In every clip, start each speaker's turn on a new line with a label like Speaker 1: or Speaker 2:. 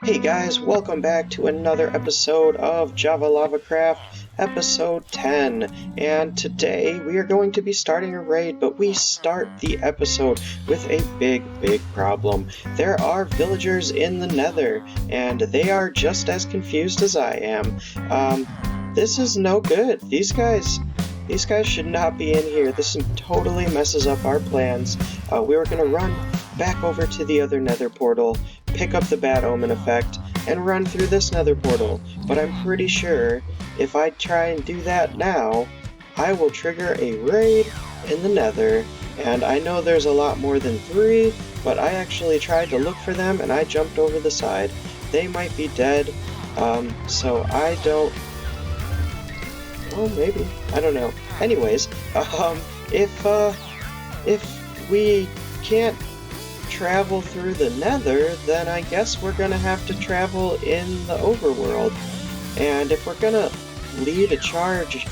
Speaker 1: Hey guys, welcome back to another episode of JavaLavaCraft, episode 10. And today we are going to be starting a raid, but we start the episode with a big problem. There are villagers in the Nether, and they are just as confused as I am. This is no good. These guys should not be in here. This totally messes up our plans. We were going to run back over to the other Nether portal, pick up the bad omen effect, and run through this Nether portal. But I'm pretty sure if I try and do that now, I will trigger a raid in the Nether. And I know there's a lot more than 3, but I actually tried to look for them and I jumped over the side. They might be dead, so I don't... Oh, maybe. I don't know. Anyways, if we can't travel through the Nether, then I guess we're gonna have to travel in the overworld. And if we're gonna lead a charge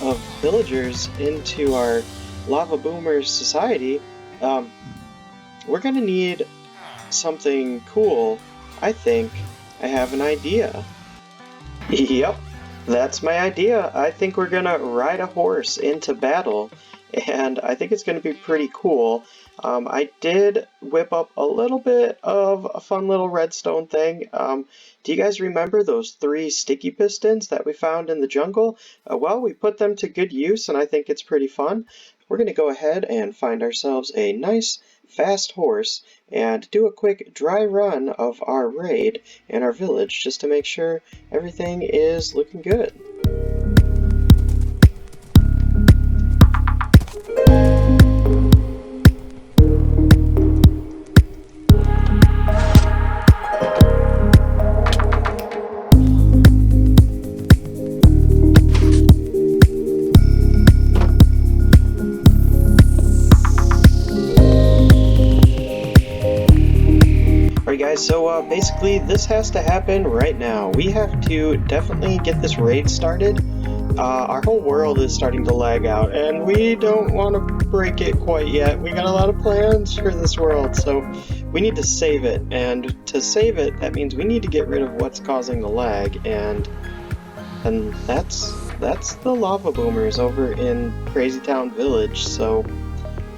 Speaker 1: of villagers into our lava boomers society, we're gonna need something cool. I think I have an idea. Yep, that's my idea. I think we're gonna ride a horse into battle, and I think it's gonna be pretty cool. I did whip up a little bit of a fun little redstone thing. Do you guys remember those 3 sticky pistons that we found in the jungle? Well, we put them to good use, and I think it's pretty fun. We're gonna go ahead and find ourselves a nice, fast horse and do a quick dry run of our raid in our village just to make sure everything is looking good. Alright guys, so basically this has to happen right now. We have to definitely get this raid started. Our whole world is starting to lag out, and we don't want to break it quite yet. We got a lot of plans for this world, so we need to save it. And to save it, that means we need to get rid of what's causing the lag, and that's the lava boomers over in Crazy Town Village. So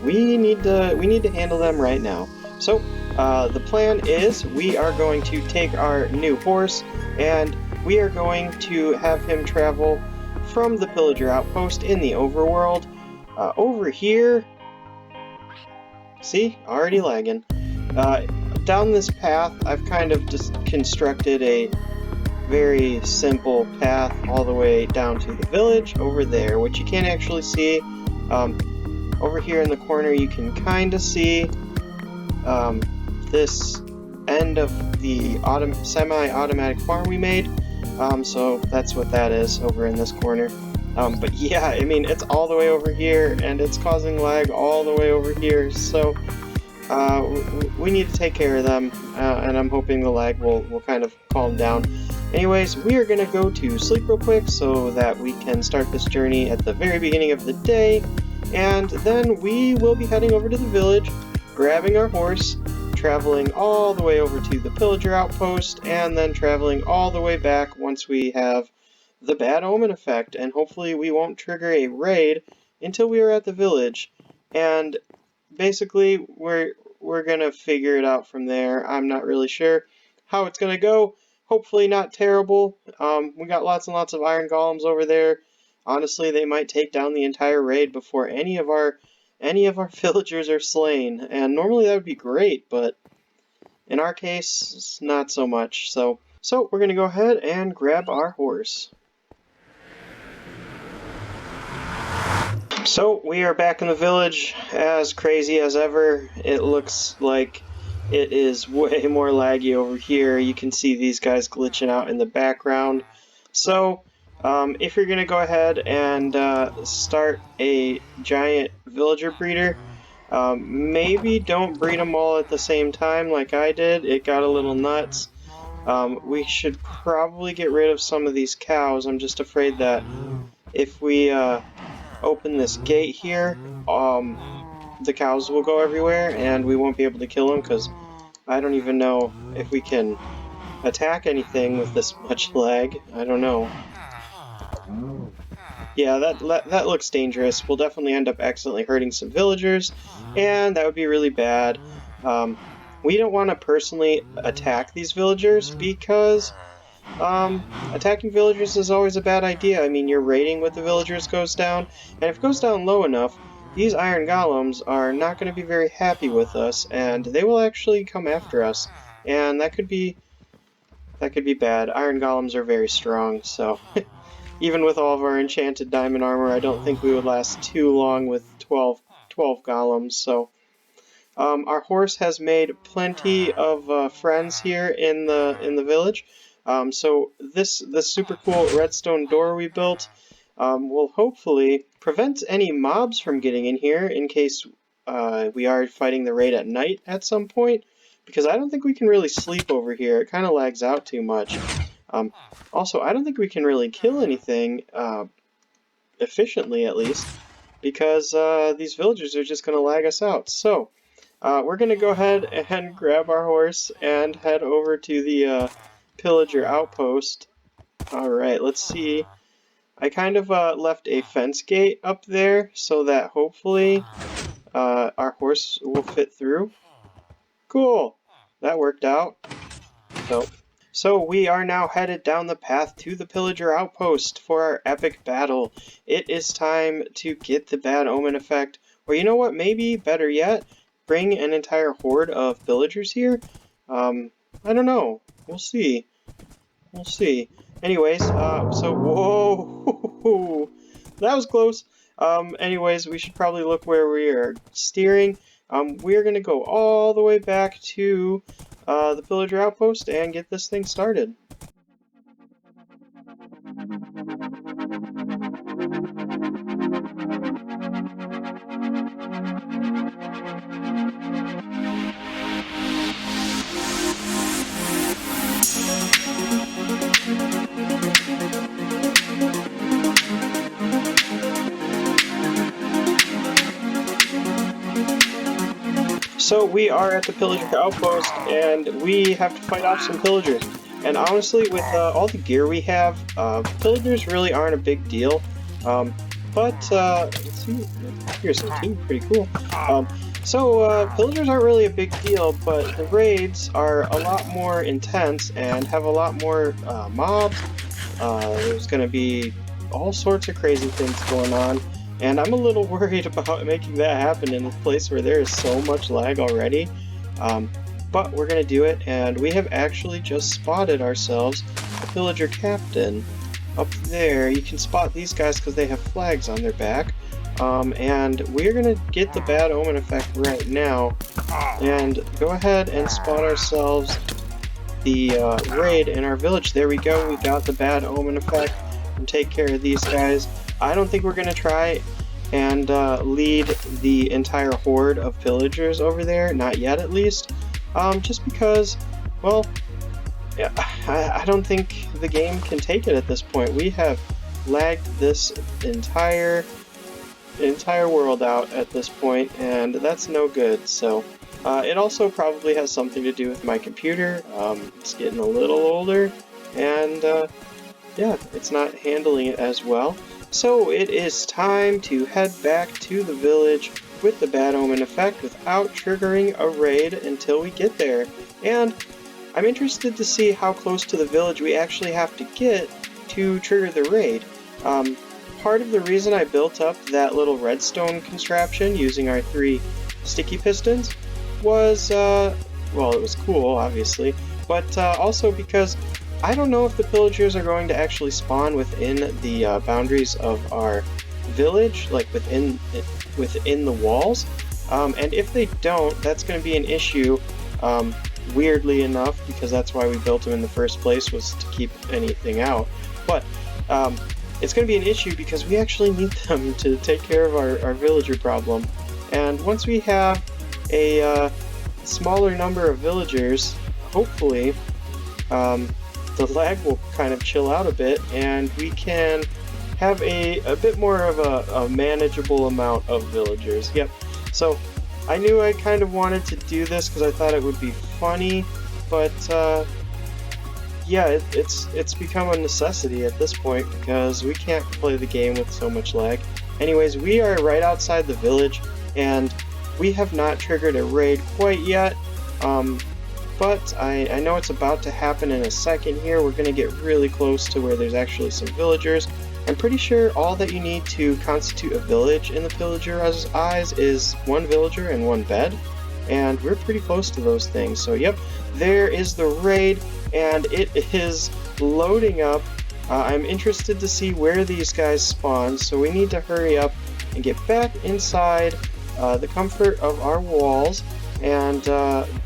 Speaker 1: we need to handle them right now. So the plan is we are going to take our new horse and we are going to have him travel from the pillager outpost in the overworld over here. See, already lagging. Down this path, I've kind of just constructed a very simple path all the way down to the village over there, which you can't actually see. Over here in the corner, you can kind of see this end of the semi-automatic farm we made. So that's what that is over in this corner. But yeah, I mean, it's all the way over here, and it's causing lag all the way over here. So we need to take care of them, and I'm hoping the lag will kind of calm down. Anyways, we are going to go to sleep real quick so that we can start this journey at the very beginning of the day. And then we will be heading over to the village, grabbing our horse, traveling all the way over to the pillager outpost, and then traveling all the way back once we have the bad omen effect. And hopefully we won't trigger a raid until we are at the village. And basically we're gonna figure it out from there. I'm not really sure how it's gonna go. Hopefully not terrible. We got lots and lots of iron golems over there. Honestly, they might take down the entire raid before any of our villagers are slain, and normally that would be great, but in our case, not so much. So we're gonna go ahead and grab our horse. So we are back in the village, as crazy as ever. It looks like it is way more laggy over here. You can see these guys glitching out in the background. So if you're gonna go ahead and start a giant villager breeder, maybe don't breed them all at the same time like I did. It got a little nuts. We should probably get rid of some of these cows. I'm just afraid that if we open this gate here, the cows will go everywhere and we won't be able to kill them, because I don't even know if we can attack anything with this much lag. I don't know. Yeah, that looks dangerous. We'll definitely end up accidentally hurting some villagers, and that would be really bad. We don't want to personally attack these villagers because attacking villagers is always a bad idea. I mean, your rating with the villagers goes down, and if it goes down low enough, these iron golems are not going to be very happy with us, and they will actually come after us, and that could be bad. Iron golems are very strong, so even with all of our enchanted diamond armor, I don't think we would last too long with 12 golems. So our horse has made plenty of friends here in the village. So this super cool redstone door we built will hopefully prevent any mobs from getting in here in case we are fighting the raid at night at some point, because I don't think we can really sleep over here. It kind of lags out too much. Also, I don't think we can really kill anything efficiently, at least, because these villagers are just going to lag us out. So we're going to go ahead and grab our horse and head over to the pillager outpost. Alright, let's see. I kind of left a fence gate up there so that hopefully our horse will fit through. Cool! That worked out. So we are now headed down the path to the pillager outpost for our epic battle. It is time to get the bad omen effect, or you know what, maybe better yet, bring an entire horde of villagers here? I don't know. We'll see. We'll see. Anyways, so, whoa, that was close. Anyways, we should probably look where we are steering. We're gonna go all the way back to the pillager outpost and get this thing started. So we are at the pillager outpost, and we have to fight off some pillagers. And honestly, with all the gear we have, pillagers really aren't a big deal. Let's see, here's some too, pretty cool. Pillagers aren't really a big deal, but the raids are a lot more intense and have a lot more mobs. There's going to be all sorts of crazy things going on. And I'm a little worried about making that happen in a place where there is so much lag already. But we're going to do it, and we have actually just spotted ourselves a pillager captain. Up there, you can spot these guys because they have flags on their back. And we're going to get the bad omen effect right now. And go ahead and spot ourselves the raid in our village. There we go, we got the bad omen effect. And take care of these guys. I don't think we're going to try and lead the entire horde of pillagers over there, not yet at least, just because, well, yeah, I don't think the game can take it at this point. We have lagged this entire world out at this point, and that's no good. So it also probably has something to do with my computer. It's getting a little older, and yeah, it's not handling it as well. So it is time to head back to the village with the bad omen effect without triggering a raid until we get there. And I'm interested to see how close to the village we actually have to get to trigger the raid. Part of the reason I built up that little redstone contraption using our 3 sticky pistons was, well, it was cool, obviously, but also because I don't know if the pillagers are going to actually spawn within the boundaries of our village, like within the walls. And if they don't, that's going to be an issue, weirdly enough, because that's why we built them in the first place, was to keep anything out. But it's going to be an issue because we actually need them to take care of our villager problem. And once we have a smaller number of villagers, hopefully, the lag will kind of chill out a bit, and we can have a bit more of a manageable amount of villagers. Yep, so I knew I kind of wanted to do this because I thought it would be funny, but yeah, it's become a necessity at this point because we can't play the game with so much lag. Anyways, we are right outside the village, and we have not triggered a raid quite yet. But I know it's about to happen in a second here. We're going to get really close to where there's actually some villagers. I'm pretty sure all that you need to constitute a village in the pillager's eyes is one villager and one bed. And we're pretty close to those things. So yep, there is the raid, and it is loading up. I'm interested to see where these guys spawn, so we need to hurry up and get back inside the comfort of our walls. And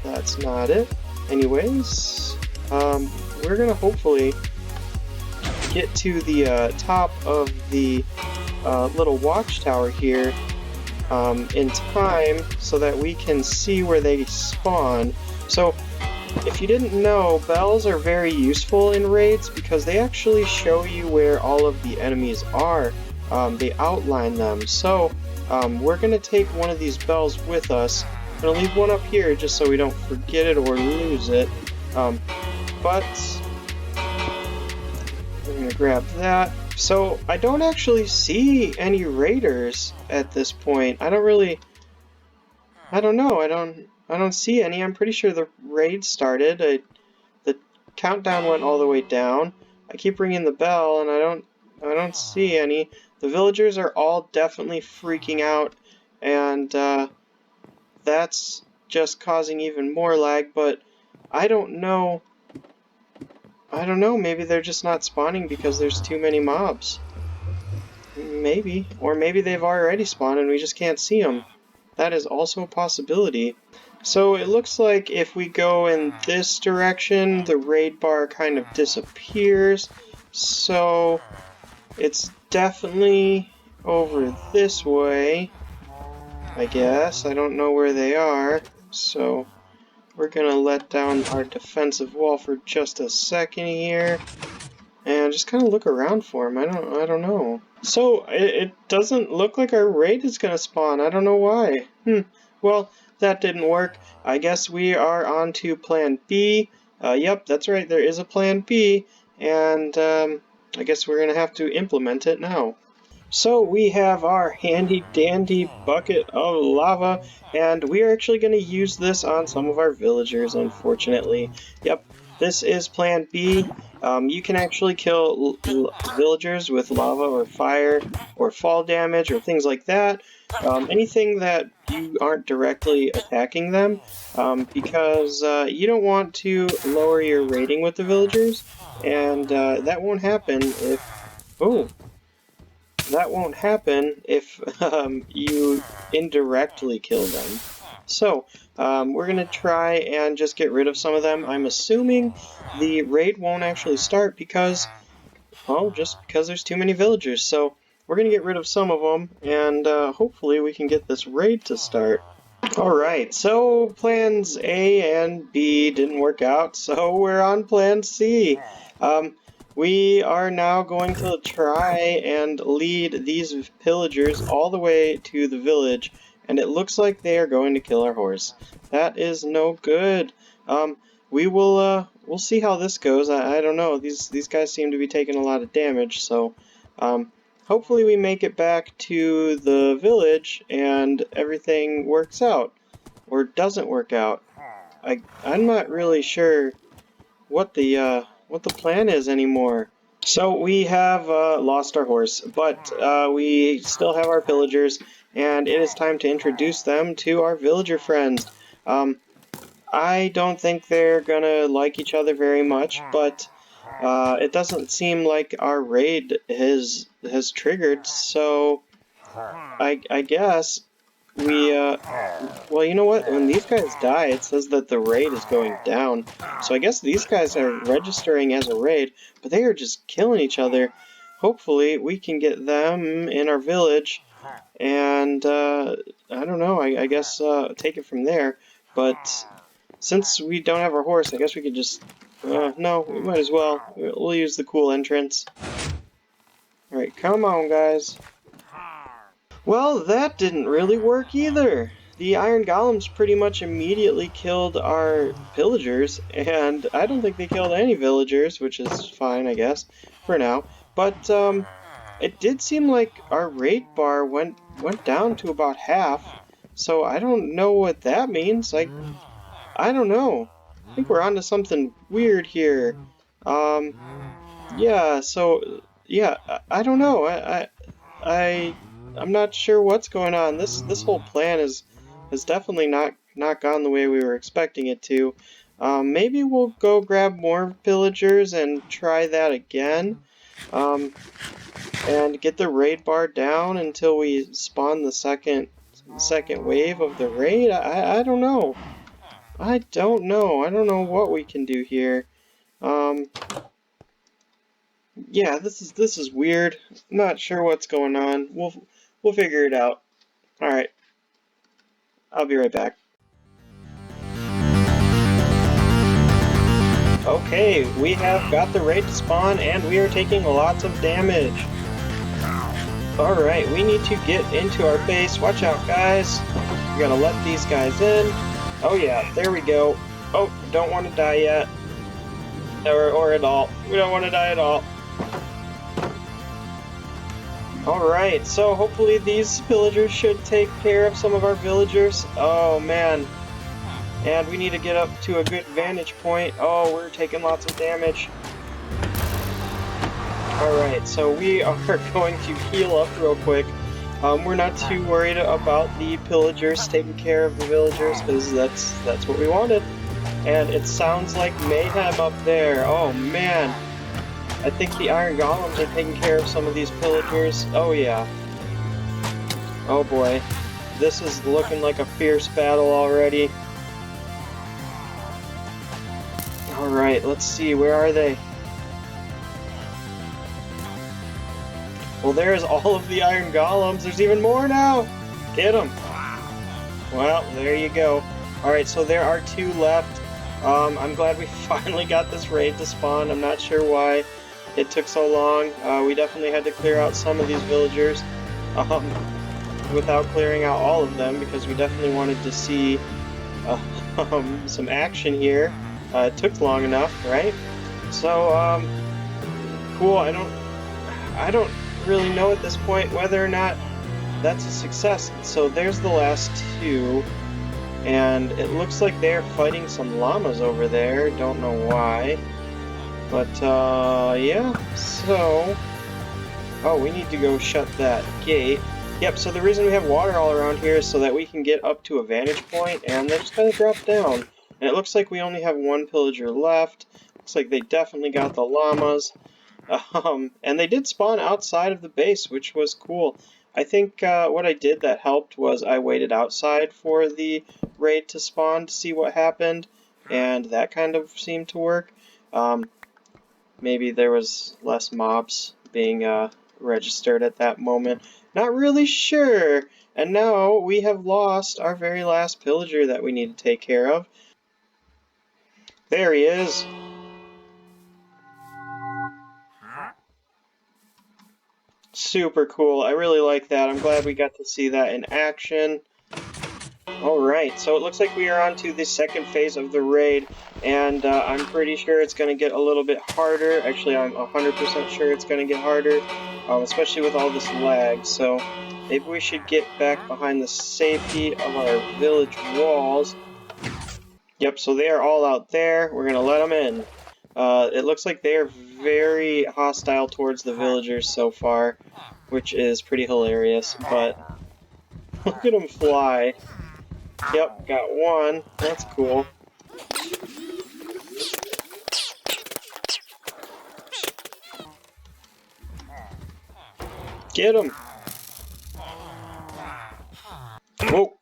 Speaker 1: that's not it. Anyways, we're gonna hopefully get to the top of the little watchtower here in time so that we can see where they spawn. So, if you didn't know, bells are very useful in raids because they actually show you where all of the enemies are. They outline them. So, we're gonna take one of these bells with us. I'm going to leave one up here just so we don't forget it or lose it. But we're going to grab that. So I don't actually see any raiders at this point. I don't know. I don't see any. I'm pretty sure the raid started. The countdown went all the way down. I keep ringing the bell and I don't see any. The villagers are all definitely freaking out, and that's just causing even more lag, but I don't know, maybe they're just not spawning because there's too many mobs. Maybe. Or maybe they've already spawned and we just can't see them. That is also a possibility. So it looks like if we go in this direction, the raid bar kind of disappears. So it's definitely over this way, I guess. I don't know where they are, so we're gonna let down our defensive wall for just a second here and just kind of look around for them. I don't know. So it doesn't look like our raid is gonna spawn. I don't know why. Well, that didn't work. I guess we are on to plan B. Yep, that's right, there is a plan B, and I guess we're gonna have to implement it now. So we have our handy dandy bucket of lava, and we are actually going to use this on some of our villagers, unfortunately. Yep, this is plan B. You can actually kill villagers with lava or fire or fall damage or things like that. Anything that you aren't directly attacking them, because you don't want to lower your rating with the villagers, and that won't happen if... Oh! That won't happen if you indirectly kill them. So, we're going to try and just get rid of some of them. I'm assuming the raid won't actually start because, well, just because there's too many villagers. So, we're going to get rid of some of them, and hopefully we can get this raid to start. Alright, so plans A and B didn't work out, so we're on plan C. We are now going to try and lead these pillagers all the way to the village, and it looks like they are going to kill our horse. That is no good. We'll see how this goes. I don't know. These guys seem to be taking a lot of damage, so hopefully we make it back to the village and everything works out, or doesn't work out. I'm not really sure what the plan is anymore. So we have lost our horse, but we still have our villagers, and it is time to introduce them to our villager friends. I don't think they're gonna like each other very much, but it doesn't seem like our raid has triggered, so I guess we, well, you know what? When these guys die, it says that the raid is going down. So I guess these guys are registering as a raid, but they are just killing each other. Hopefully, we can get them in our village, and, I don't know, I guess, take it from there. But since we don't have our horse, I guess we could just, no, we might as well. We'll use the cool entrance. Alright, come on, guys. Well, that didn't really work either. the iron golems pretty much immediately killed our villagers, and I don't think they killed any villagers, which is fine, I guess, for now. But it did seem like our rate bar went down to about half, so I don't know what that means. I don't know. I think we're onto something weird here. Yeah. So yeah, I don't know. I'm not sure what's going on. This whole plan has definitely not gone the way we were expecting it to. Maybe we'll go grab more villagers and try that again. And get the raid bar down until we spawn the second wave of the raid. I don't know. I don't know. I don't know what we can do here. Yeah, this is weird. Not sure what's going on. We'll figure it out. All right. I'll be right back. Okay, we have got the raid to spawn and we are taking lots of damage. Alright, we need to get into our base. Watch out, guys. We gotta let these guys in. Oh yeah, there we go. Oh, don't want to die yet. Or at all. We don't want to die at all. Alright, so hopefully these villagers should take care of some of our villagers. Oh man. And we need to get up to a good vantage point. Oh, we're taking lots of damage. Alright, so we are going to heal up real quick. We're not too worried about the pillagers taking care of the villagers, because that's what we wanted. And it sounds like mayhem up there. Oh man. I think the iron golems are taking care of some of these pillagers. Oh yeah. Oh boy. This is looking like a fierce battle already. Alright, let's see, where are they? Well, there's all of the iron golems. There's even more now! Get them! Well, there you go. Alright, so there are 2 left. I'm glad we finally got this raid to spawn. I'm not sure why it took so long. We definitely had to clear out some of these villagers without clearing out all of them, because we definitely wanted to see some action here. It took long enough, right? So, cool. I don't really know at this point whether or not that's a success. So there's the last 2, and it looks like they're fighting some llamas over there. Don't know why, but yeah. So, oh, we need to go shut that gate. Yep. So the reason we have water all around here is so that we can get up to a vantage point, and they're just gonna drop down. And it looks like we only have 1 pillager left. Looks like they definitely got the llamas. And they did spawn outside of the base, which was cool. I think what I did that helped was I waited outside for the raid to spawn to see what happened, and that kind of seemed to work. Maybe there was less mobs being registered at that moment. Not really sure. And now we have lost our very last pillager that we need to take care of. There he is. Super cool. I really like that. I'm glad we got to see that in action. Alright, so it looks like we are on to the second phase of the raid, and I'm pretty sure it's going to get a little bit harder. Actually, I'm 100% sure it's going to get harder, especially with all this lag. So maybe we should get back behind the safety of our village walls. Yep, so they are all out there. We're going to let them in. It looks like they are very hostile towards the villagers so far, which is pretty hilarious, but look at them fly. Yep, got 1. That's cool. Get him! Whoa!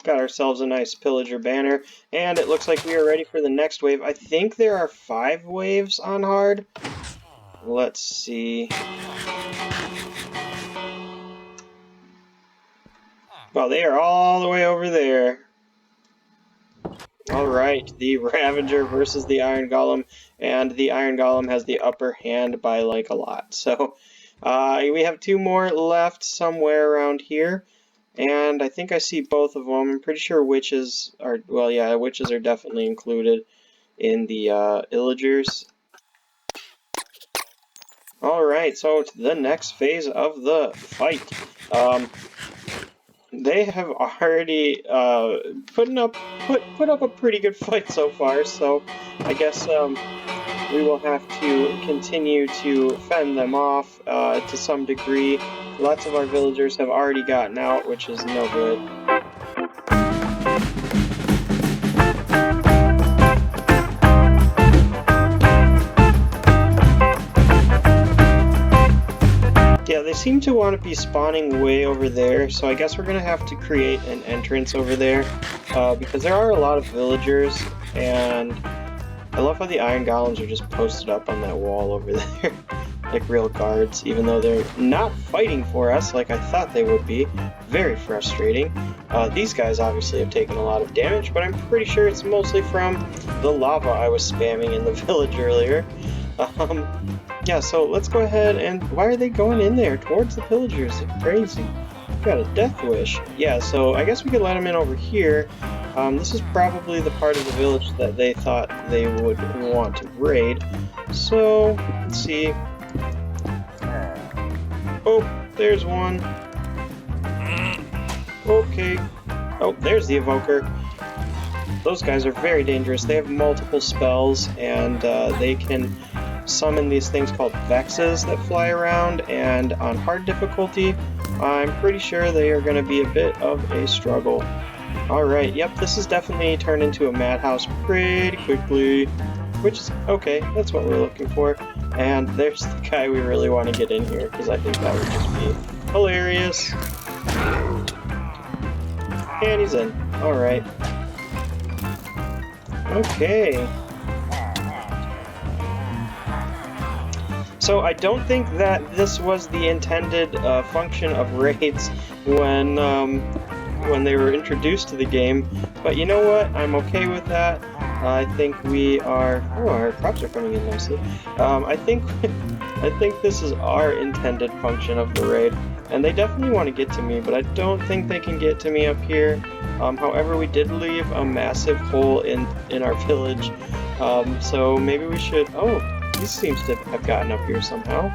Speaker 1: Got ourselves a nice pillager banner, and it looks like we are ready for the next wave. I think there are 5 waves on hard. Let's see. Well, they are all the way over there. Alright, the Ravager versus the Iron Golem, and the Iron Golem has the upper hand by like a lot. So, we have two more left somewhere around here, and I think I see both of them. I'm pretty sure witches are, well, yeah, witches are definitely included in the Illagers. Alright, so to the next phase of the fight. They have already put up a pretty good fight so far, so I guess we will have to continue to fend them off to some degree. Lots of our villagers have already gotten out, which is no good. Yeah, they seem to want to be spawning way over there, so I guess we're going to have to create an entrance over there, because there are a lot of villagers, and I love how the Iron Golems are just posted up on that wall over there, like real guards, even though they're not fighting for us like I thought they would be. Very frustrating. These guys obviously have taken a lot of damage, but I'm pretty sure it's mostly from the lava I was spamming in the village earlier. Yeah, so let's go ahead and... Why are they going in there towards the villagers? They're crazy. Got a death wish. Yeah, so I guess we could let them in over here. This is probably the part of the village that they thought they would want to raid. So, let's see. Oh, there's one. Okay. Oh, there's the evoker. Those guys are very dangerous. They have multiple spells, and they can summon these things called vexes that fly around, and on hard difficulty, I'm pretty sure they are going to be a bit of a struggle. Alright, yep, this has definitely turned into a madhouse pretty quickly, which is okay, that's what we're looking for. And there's the guy we really want to get in here, because I think that would just be hilarious. And he's in. Alright. Okay. So I don't think that this was the intended function of raids when they were introduced to the game, but you know what? I'm okay with that. I think we are... Oh, our crops are coming in nicely. I think this is our intended function of the raid, and they definitely want to get to me, but I don't think they can get to me up here. However, we did leave a massive hole in our village, so maybe we should... Oh! He seems to have gotten up here somehow.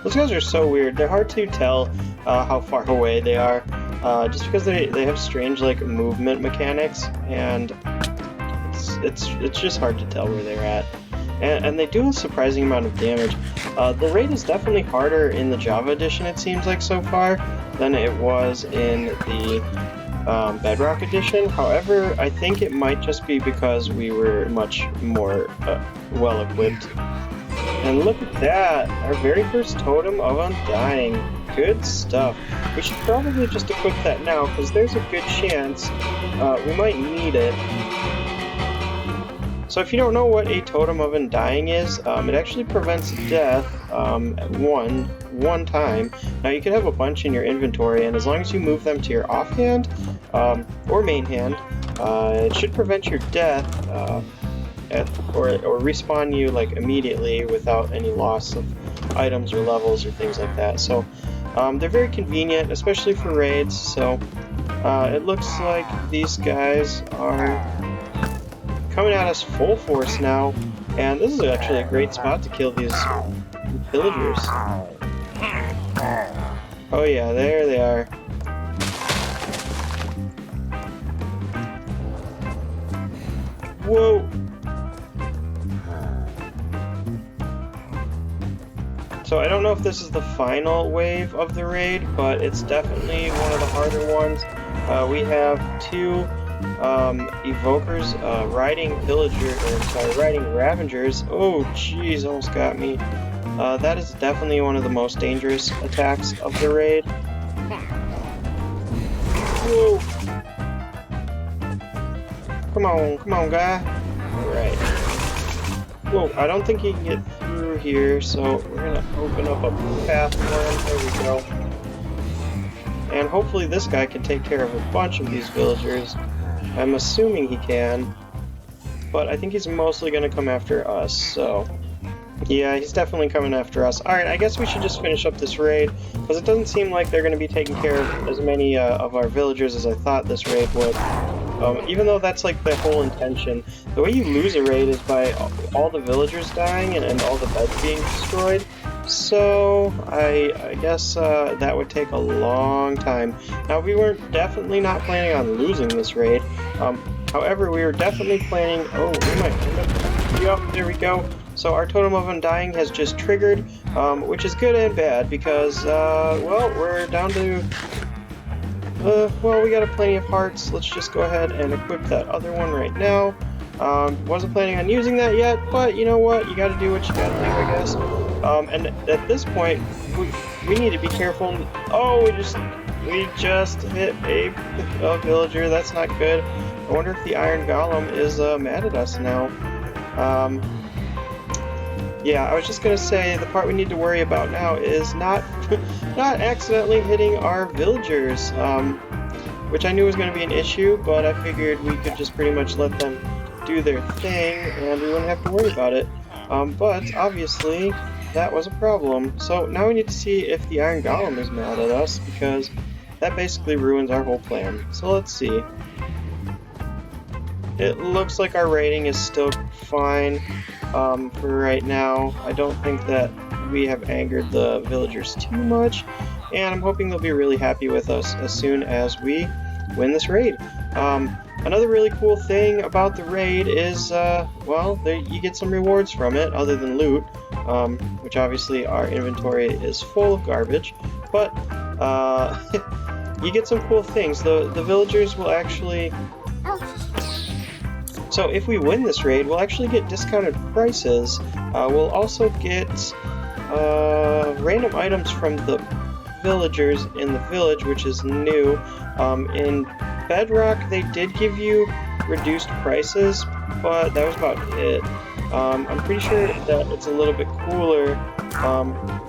Speaker 1: Those guys are so weird. They're hard to tell how far away they are, just because they have strange like movement mechanics, and it's just hard to tell where they're at. And they do a surprising amount of damage. The raid is definitely harder in the Java edition, it seems like so far, than it was in the Bedrock edition. However, I think it might just be because we were much more well-equipped. And look at that! Our very first totem of Undying. Good stuff. We should probably just equip that now, because there's a good chance we might need it. So if you don't know what a Totem of Undying is, it actually prevents death one time. Now you can have a bunch in your inventory, and as long as you move them to your offhand or main hand, it should prevent your death or respawn you like immediately without any loss of items or levels or things like that. So they're very convenient, especially for raids. So it looks like these guys are coming at us full force now, and this is actually a great spot to kill these villagers. Oh yeah, there they are. Whoa! So I don't know if this is the final wave of the raid, but it's definitely one of the harder ones. We have two evokers riding riding Ravengers. Oh jeez, almost got me. That is definitely one of the most dangerous attacks of the raid. Whoa! come on, guy. Alright. Whoa, I don't think he can get through here, so we're gonna open up a path for him. There we go. And hopefully this guy can take care of a bunch of these villagers. I'm assuming he can, but I think he's mostly gonna come after us, so... Yeah, he's definitely coming after us. Alright, I guess we should just finish up this raid, because it doesn't seem like they're going to be taking care of as many of our villagers as I thought this raid would. Even though that's like the whole intention. The way you lose a raid is by all the villagers dying and all the beds being destroyed. So, I guess that would take a long time. Now, we were definitely not planning on losing this raid. However, we were definitely planning... Oh, we might end up... Yup, there we go. So our Totem of Undying has just triggered, which is good and bad because, well, we're down to... well, we got plenty of hearts. Let's just go ahead and equip that other one right now. Wasn't planning on using that yet, but you know what? You gotta do what you gotta do, I guess. And at this point, we need to be careful. Oh, we just hit a villager. That's not good. I wonder if the Iron Golem is mad at us now. Yeah, I was just gonna say the part we need to worry about now is not accidentally hitting our villagers, which I knew was gonna be an issue, but I figured we could just pretty much let them do their thing and we wouldn't have to worry about it. But obviously that was a problem. So now we need to see if the Iron Golem is mad at us because that basically ruins our whole plan. So let's see. It looks like our rating is still fine for right now. I don't think that we have angered the villagers too much, and I'm hoping they'll be really happy with us as soon as we win this raid. Another really cool thing about the raid is, well, you get some rewards from it other than loot, which obviously our inventory is full of garbage, but you get some cool things. The villagers will actually... So if we win this raid, we'll actually get discounted prices. We'll also get random items from the villagers in the village, which is new. In Bedrock, they did give you reduced prices, but that was about it. I'm pretty sure that it's a little bit cooler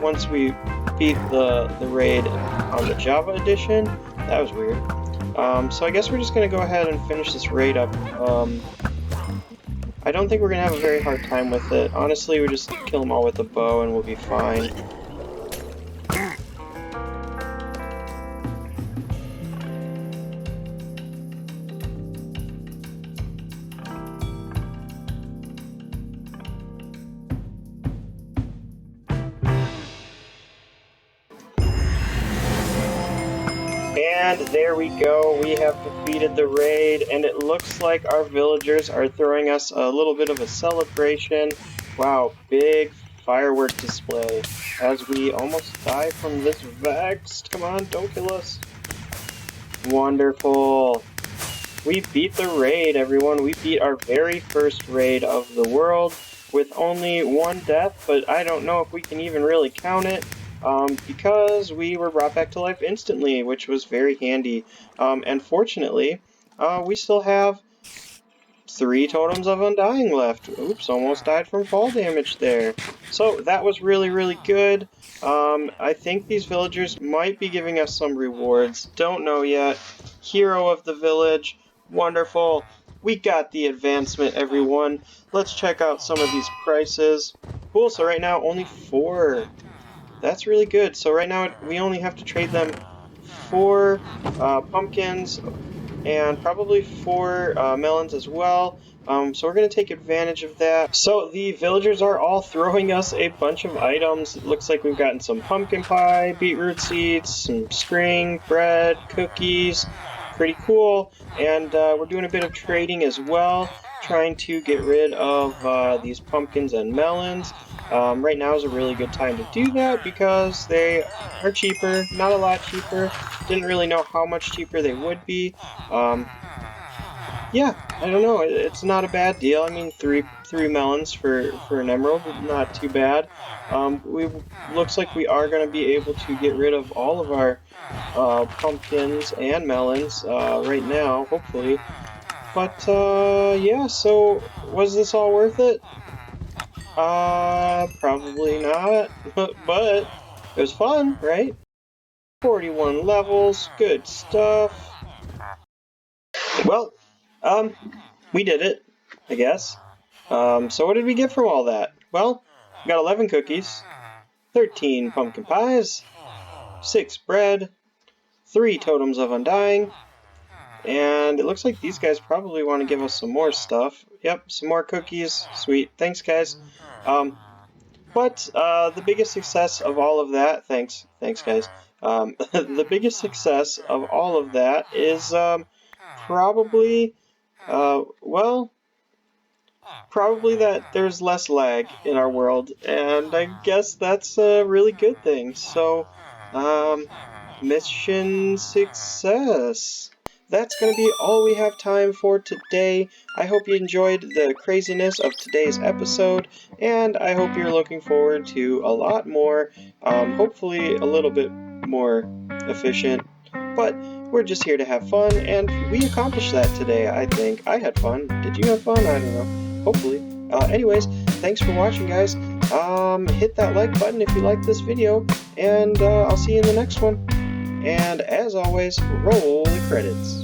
Speaker 1: once we beat the raid on the Java edition. That was weird. So I guess we're just going to go ahead and finish this raid up. I don't think we're going to have a very hard time with it. Honestly, we just kill them all with a bow and we'll be fine. And there we go, we have defeated the raid, and it looks like our villagers are throwing us a little bit of a celebration. Wow, big firework display as we almost die from this Vexed. Come on, don't kill us. Wonderful. We beat the raid, everyone. We beat our very first raid of the world with only one death, but I don't know if we can even really count it. Because we were brought back to life instantly, which was very handy. And fortunately, we still have 3 Totems of Undying left. Oops, almost died from fall damage there. So that was really, really good. I think these villagers might be giving us some rewards. Don't know yet. Hero of the village. Wonderful. We got the advancement, everyone. Let's check out some of these prices. Cool, so right now only 4. That's really good. So right now we only have to trade them 4 pumpkins and probably 4 melons as well. So we're going to take advantage of that. So the villagers are all throwing us a bunch of items. It looks like we've gotten some pumpkin pie, beetroot seeds, some string, bread, cookies. Pretty cool. And we're doing a bit of trading as well, trying to get rid of these pumpkins and melons. Right now is a really good time to do that because they are cheaper, not a lot cheaper. Didn't really know how much cheaper they would be. Yeah, I don't know. It's not a bad deal. I mean, three melons for an emerald, not too bad. Looks like we are going to be able to get rid of all of our pumpkins and melons right now, hopefully. But, yeah, so was this all worth it? Probably not, but it was fun, right? 41 levels, good stuff. Well, um, we did it, I guess. So what did we get from all that? Well, we got 11 cookies, 13 pumpkin pies, 6 bread, 3 totems of undying, and it looks like these guys probably want to give us some more stuff. Yep, some more cookies. Sweet. Thanks, guys. But the biggest success of all of that, thanks guys. The biggest success of all of that is probably, well, probably that there's less lag in our world, and I guess that's a really good thing. So, mission success. That's going to be all we have time for today. I hope you enjoyed the craziness of today's episode, and I hope you're looking forward to a lot more, hopefully a little bit more efficient, but we're just here to have fun, and we accomplished that today, I think. I had fun. Did you have fun? I don't know. Hopefully. Anyways, thanks for watching, guys. Hit that like button if you liked this video, and I'll see you in the next one. And as always, roll the credits.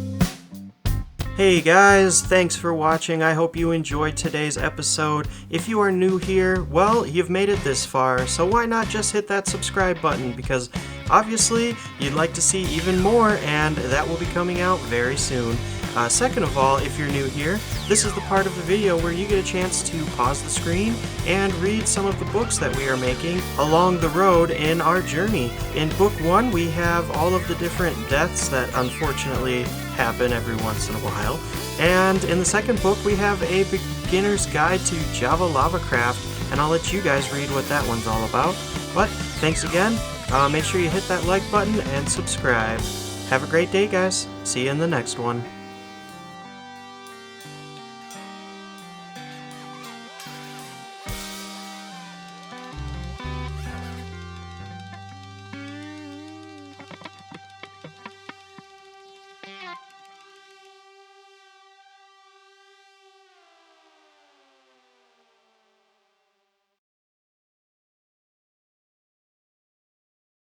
Speaker 1: Hey guys, thanks for watching. I hope you enjoyed today's episode. If you are new here, well, you've made it this far, so why not just hit that subscribe button, because obviously you'd like to see even more, and that will be coming out very soon. Second of all, if you're new here, this is the part of the video where you get a chance to pause the screen and read some of the books that we are making along the road in our journey. In book 1, we have all of the different deaths that unfortunately happen every once in a while. And in the second book, we have a beginner's guide to JavaLavaCraft, and I'll let you guys read what that one's all about. But thanks again. Make sure you hit that like button and subscribe. Have a great day, guys. See you in the next one.